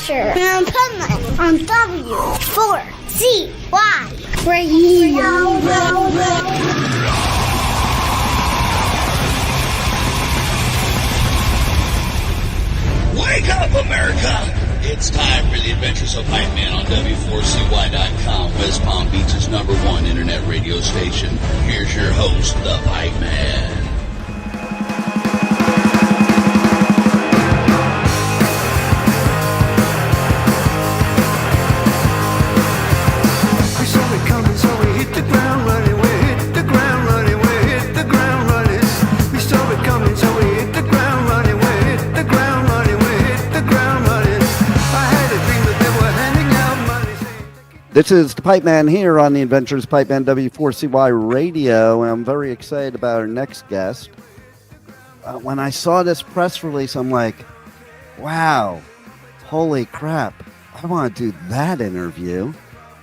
Asher and Pipeman on W4CY Radio. Wake up, America! It's time for the Adventures of Pipeman on W4CY.com, West Palm Beach's #1 internet radio station. Here's your host, the Pipeman. We saw it coming, so we hit the ground running. We hit the ground running. We hit the ground running. We saw it coming, so we hit the ground running. We hit the ground running. We hit the ground running. I had a dream that they were handing out money. This is the Pipeman here on the Adventures Pipeman W4CY Radio, and I'm very excited about our next guest. When I saw this press release, I'm like, wow, holy crap, I want to do that interview.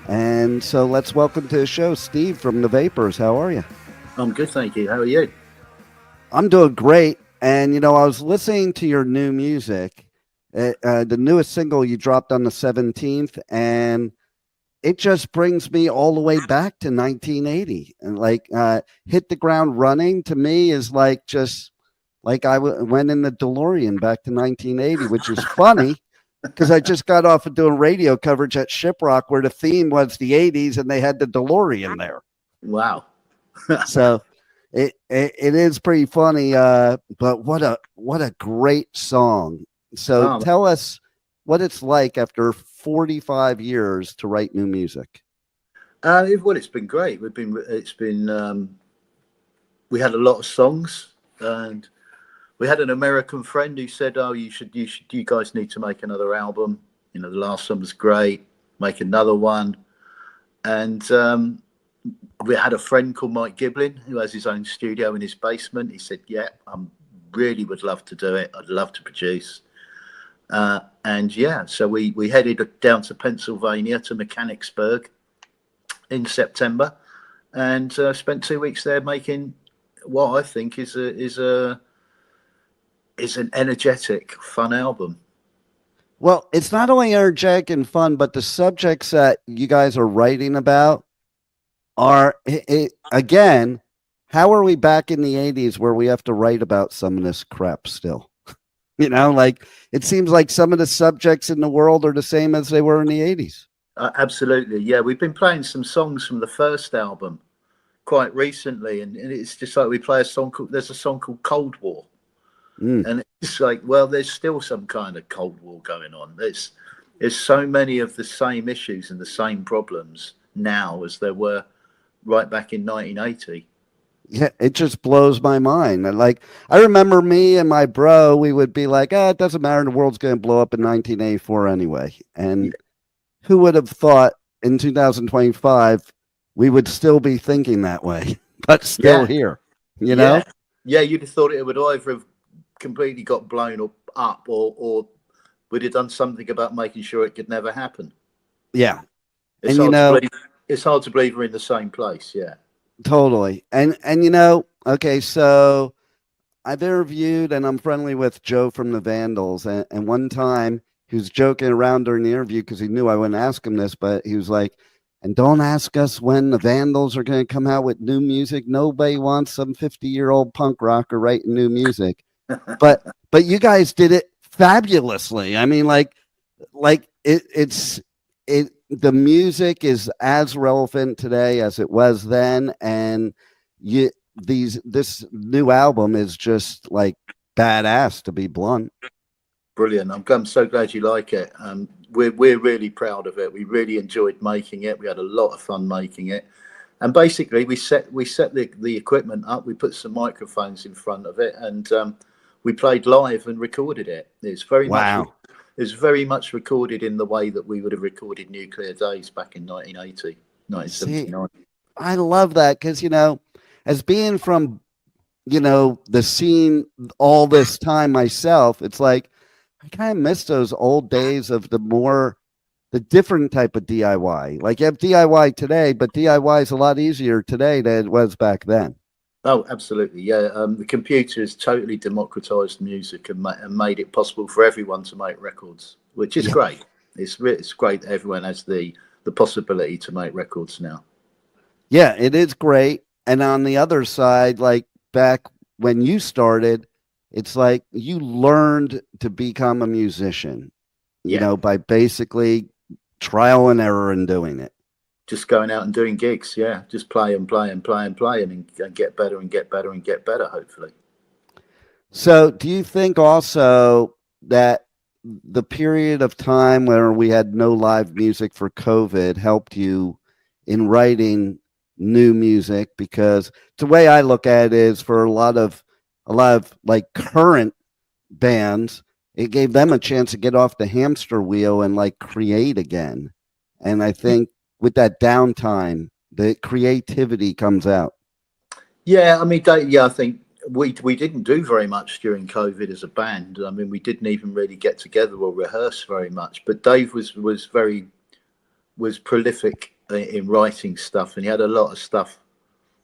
And so let's welcome to the show Steve from The Vapors. How are you? I'm good, thank you. How are you? I'm doing great. And, you know, I was listening to your new music, the newest single you dropped on the 17th, and it just brings me all the way back to 1980. And like, Hit the Ground Running to me is like just like I went in the DeLorean back to 1980, which is funny because I just got off of doing radio coverage at Shiprock where the theme was the 80s and they had the DeLorean there. Wow. So it is pretty funny, but what a great song. So tell us what it's like after 45 years to write new music. It's been great. We had a lot of songs, and we had an American friend who said, "Oh, you guys need to make another album. You know, the last one was great. Make another one." And we had a friend called Mike Giblin who has his own studio in his basement. He said, "Yeah, I really would love to do it. I'd love to produce." And yeah, so we headed down to Pennsylvania to Mechanicsburg in September, and spent 2 weeks there making what I think is an energetic, fun album. Well, it's not only energetic and fun, but the subjects that you guys are writing about are, again, how are we back in the 80s where we have to write about some of this crap still? You know, like it seems like some of the subjects in the world are the same as they were in the 80s. Absolutely. Yeah, we've been playing some songs from the first album quite recently, and it's just like we play there's a song called Cold War. And it's like, well, there's still some kind of Cold War going on. There's so many of the same issues and the same problems now as there were right back in 1980. Yeah, it just blows my mind. And like, I remember me and my bro, we would be like, it doesn't matter. The world's going to blow up in 1984 anyway. And who would have thought in 2025, we would still be thinking that way, but still here, you know? Yeah, you'd have thought it would either have completely got blown up or we'd have done something about making sure it could never happen. Yeah. It's hard to believe we're in the same place. Yeah. Totally. And you know, okay, so I've interviewed and I'm friendly with Joe from the Vandals. And one time he was joking around during the interview because he knew I wouldn't ask him this, but he was like, and don't ask us when the Vandals are going to come out with new music. Nobody wants some 50-year-old punk rocker writing new music. but you guys did it fabulously. I mean, like the music is as relevant today as it was then, and this new album is just like badass, to be blunt. Brilliant. I'm so glad you like it. We're really proud of it. We really enjoyed making it. We had a lot of fun making it, and basically we set the equipment up. We put some microphones in front of it, and we played live and recorded it. It's very much recorded in the way that we would have recorded Nuclear Days back in 1979. I love that because, you know, as being from, you know, the scene all this time myself, it's like I kind of miss those old days of the different type of DIY. Like you have DIY today, but DIY is a lot easier today than it was back then. Oh, absolutely. Yeah. The computer has totally democratized music and made it possible for everyone to make records, which is great. It's great that everyone has the possibility to make records now. Yeah, it is great. And on the other side, like back when you started, it's like you learned to become a musician, Yeah, by basically trial and error and doing it. just going out and doing gigs. Yeah, just play and play and play and play and get better and get better and get better, hopefully. So, do you think also that the period of time where we had no live music for COVID helped you in writing new music? Because the way I look at it is for a lot of like current bands, it gave them a chance to get off the hamster wheel and like create again. And I think with that downtime, the creativity comes out. Yeah, I mean, I think we didn't do very much during COVID as a band. I mean, we didn't even really get together or rehearse very much. But Dave was prolific in writing stuff, and he had a lot of stuff.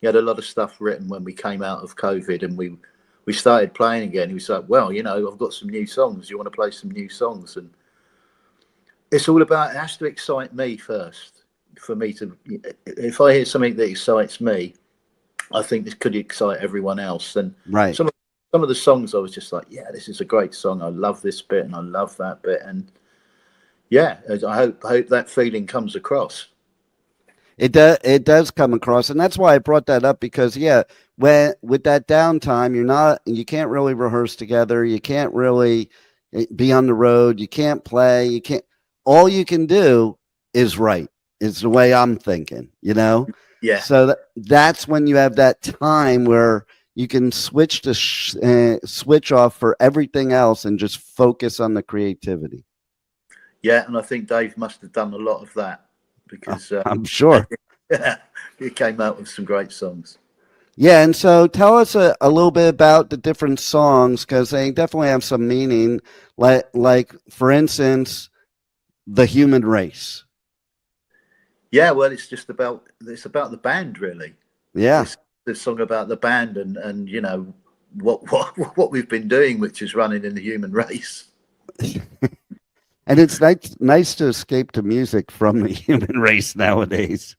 He had a lot of stuff written when we came out of COVID, and we started playing again. He was like, "Well, I've got some new songs. You want to play some new songs?" And it's all about, it has to excite me first for me to. If I hear something that excites me, I think this could excite everyone else. And Right. some of the songs, I was just like, yeah, this is a great song. I love this bit and I love that bit. And yeah, I hope that feeling comes across. It does come across, and that's why I brought that up, because when with that downtime, you can't really rehearse together, you can't really be on the road, you can't play, you can't. All you can do is write. Is the way I'm thinking, Yeah. So that's when you have that time where you can switch off for everything else and just focus on the creativity. Yeah, and I think Dave must have done a lot of that, because I'm sure. he came out with some great songs. Yeah, and so tell us a little bit about the different songs, because they definitely have some meaning. Like for instance, The Human Race. Yeah, well, it's about the band, really. Yeah, It's the song about the band and what we've been doing, which is running in the human race. and it's nice to escape to music from the human race nowadays.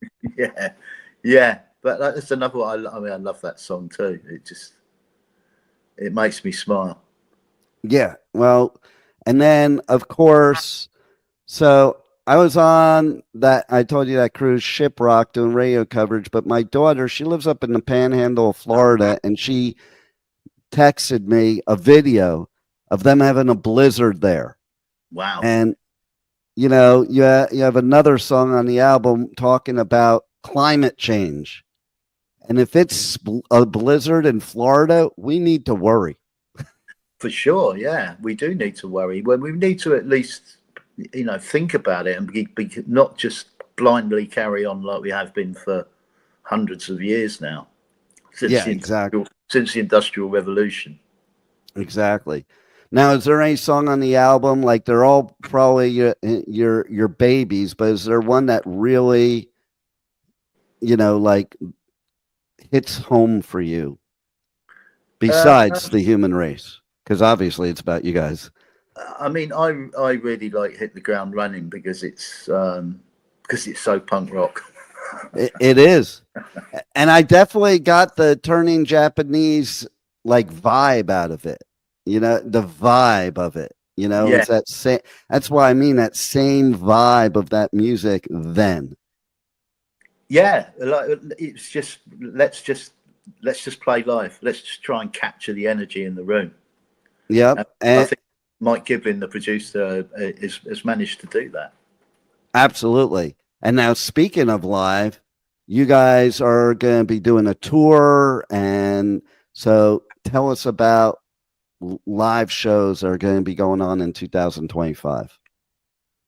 Yeah, but that's another one. I mean, I love that song too. It makes me smile. Yeah, well, and then of course, so I was on I told you, that cruise Shiprock doing radio coverage, but my daughter, she lives up in the panhandle of Florida, and she texted me a video of them having a blizzard there. Wow. And, you have another song on the album talking about climate change. And if it's a blizzard in Florida, we need to worry. For sure, yeah, we do need to worry. Well, we need to at least, think about it and be not just blindly carry on like we have been for hundreds of years now. Exactly. Since the Industrial Revolution. Exactly. Now, is there any song on the album, like they're all probably your babies, but is there one that really, like hits home for you besides The Human Race? Because obviously it's about you guys. I mean, I really like Hit the Ground Running because it's so punk rock. It is. And I definitely got the turning Japanese like vibe out of it. The vibe of it. Yeah. It's that same. That's why I mean that same vibe of that music then. Yeah, like it's just let's just play live. Let's just try and capture the energy in the room. Yep. I think Mike Giblin, the producer, has managed to do that. Absolutely. And now, speaking of live, you guys are going to be doing a tour, and so tell us about live shows that are going to be going on in 2025.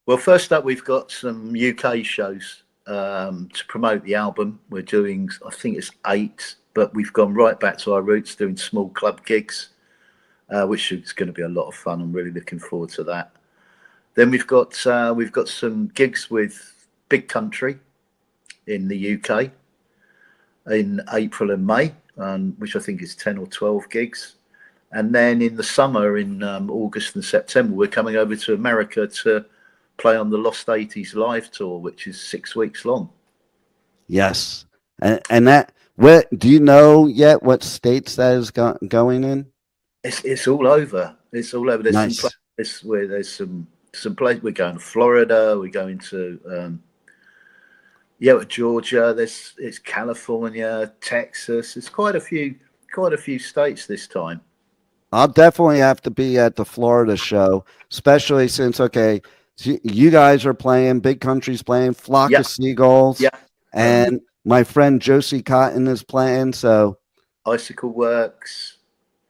Well, first up, we've got some UK shows to promote the album. We're doing, I think it's 8, but we've gone right back to our roots, doing small club gigs, which is going to be a lot of fun. I'm really looking forward to that. Then we've got some gigs with Big Country in the UK in April and May, which I think is 10 or 12 gigs. And then in the summer, in August and September, we're coming over to America to play on the Lost 80s live tour, which is 6 weeks long. Yes. And that, what do you know yet what states that is going in? It's all over. It's all over. There's Nice. some places where there's some places. We're going to Florida. We're going to Georgia. It's California, Texas. It's quite a few states this time. I'll definitely have to be at the Florida show, especially since you guys are playing, Big Country's playing, Flock of Seagulls, and my friend Josie Cotton is playing. So Icicle Works.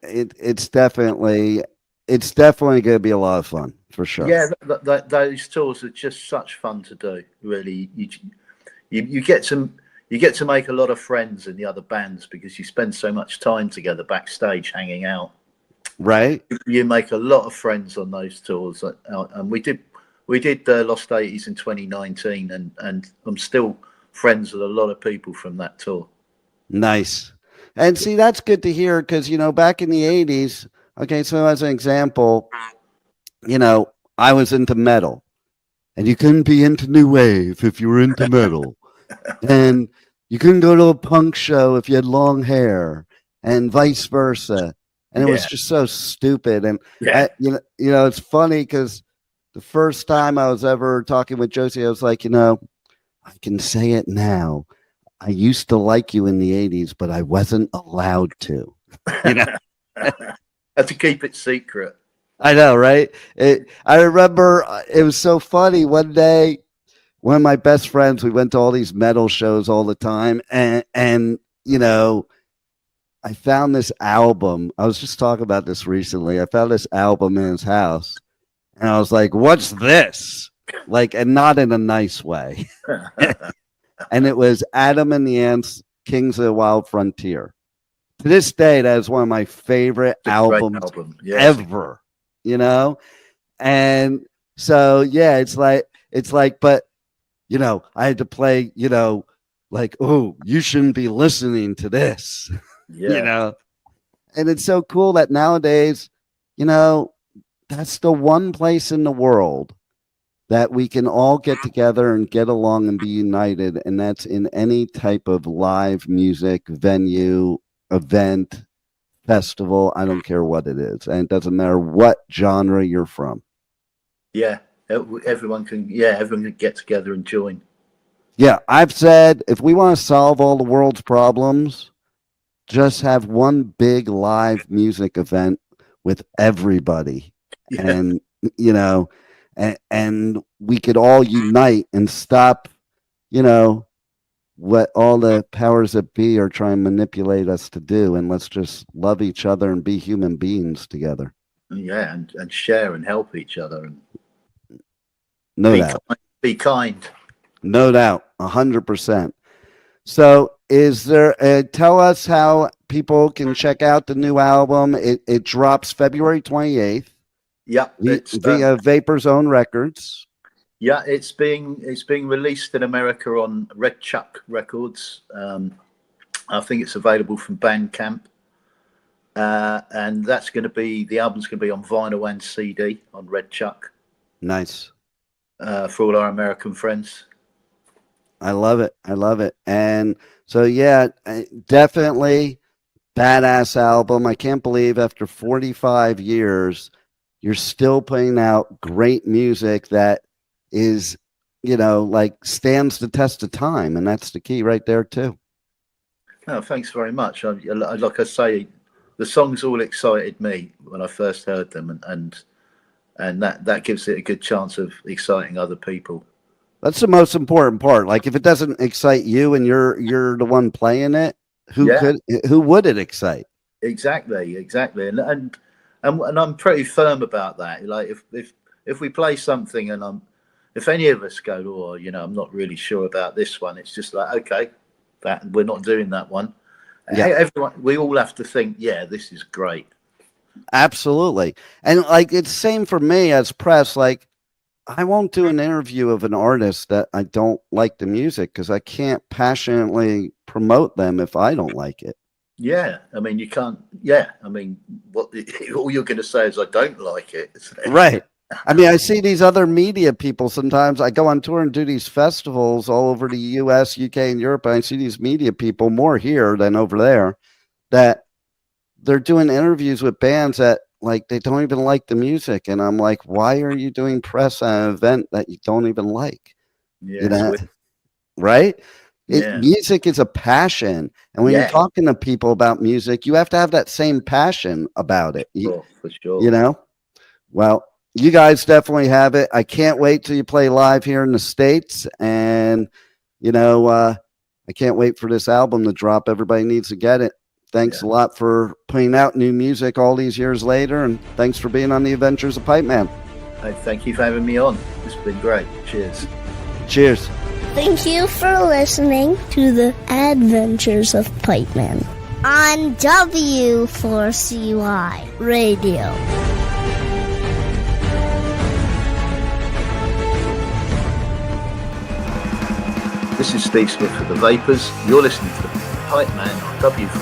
It's definitely going to be a lot of fun for sure. Yeah, those tours are just such fun to do. Really, you get to make a lot of friends in the other bands because you spend so much time together backstage hanging out. Right. You make a lot of friends on those tours, and we did Lost 80s in 2019, and I'm still friends with a lot of people from that tour. Nice. And see, that's good to hear because, back in the 80s, so as an example, I was into metal and you couldn't be into new wave if you were into metal. And you couldn't go to a punk show if you had long hair and vice versa. And it was just so stupid. And, it's funny because the first time I was ever talking with Josie, I was like, I can say it now. I used to like you in the 80s, but I wasn't allowed to. Had to keep it secret. I know, right? I remember it was so funny. One day, one of my best friends, we went to all these metal shows all the time. And I found this album. I was just talking about this recently. I found this album in his house. And I was like, what's this? And not in a nice way. And it was Adam and the Ants, Kings of the Wild Frontier. To this day, that is one of my favorite albums ever, And so, it's like, but, I had to play, oh, you shouldn't be listening to this, And it's so cool that nowadays, that's the one place in the world that we can all get together and get along and be united. And that's in any type of live music venue, event, festival. I don't care what it is. And it doesn't matter what genre you're from. Yeah. Everyone can get together and join. Yeah. I've said, if we want to solve all the world's problems, just have one big live music event with everybody. Yeah. And, and we could all unite and stop, what all the powers that be are trying to manipulate us to do. And let's just love each other and be human beings together. Yeah, and share and help each other. And no doubt. Be kind. No doubt, 100%. So is there, tell us how people can check out the new album. It drops February 28th. Yeah, via Vapor Zone Records. Yeah, it's being released in America on Red Chuck Records. I think it's available from Bandcamp, and the album's going to be on vinyl and CD on Red Chuck. Nice. For all our American friends. I love it. And so definitely badass album. I can't believe after 45 years. You're still putting out great music that is, stands the test of time. And that's the key right there, too. Oh, thanks very much. Like I say, the songs all excited me when I first heard them. And that gives it a good chance of exciting other people. That's the most important part. Like, if it doesn't excite you and you're the one playing it, who would it excite? Exactly. And I'm pretty firm about that. Like if we play something and if any of us go, I'm not really sure about this one, it's just like, okay, that we're not doing that one. Yeah. Everyone, we all have to think, this is great. Absolutely. And it's same for me as press. I won't do an interview of an artist that I don't like the music because I can't passionately promote them if I don't like it. Yeah, I mean, you can't. Yeah, I mean, what all you're going to say is I don't like it, right? I mean, I see these other media people sometimes. I go on tour and do these festivals all over the US, UK, and Europe. And I see these media people more here than over there that they're doing interviews with bands that like they don't even like the music. And I'm like, why are you doing press at an event that you don't even like? Yeah, You know? sweet. Right? Yeah. Music is a passion. And when Yeah. you're talking to people about music, you have to have that same passion about it. For sure. You know? Well, you guys definitely have it. I can't wait till you play live here in the States. And, you know, I can't wait for this album to drop. Everybody needs to get it. Thanks a lot for putting out new music all these years later. And thanks for being on the Adventures of Pipe Man. Hey, thank you for having me on. It's been great. Cheers. Cheers. Thank you for listening to the Adventures of Pipe Man on W4CY Radio. This is Steve Smith for The Vapors. You're listening to the Pipe Man on W4.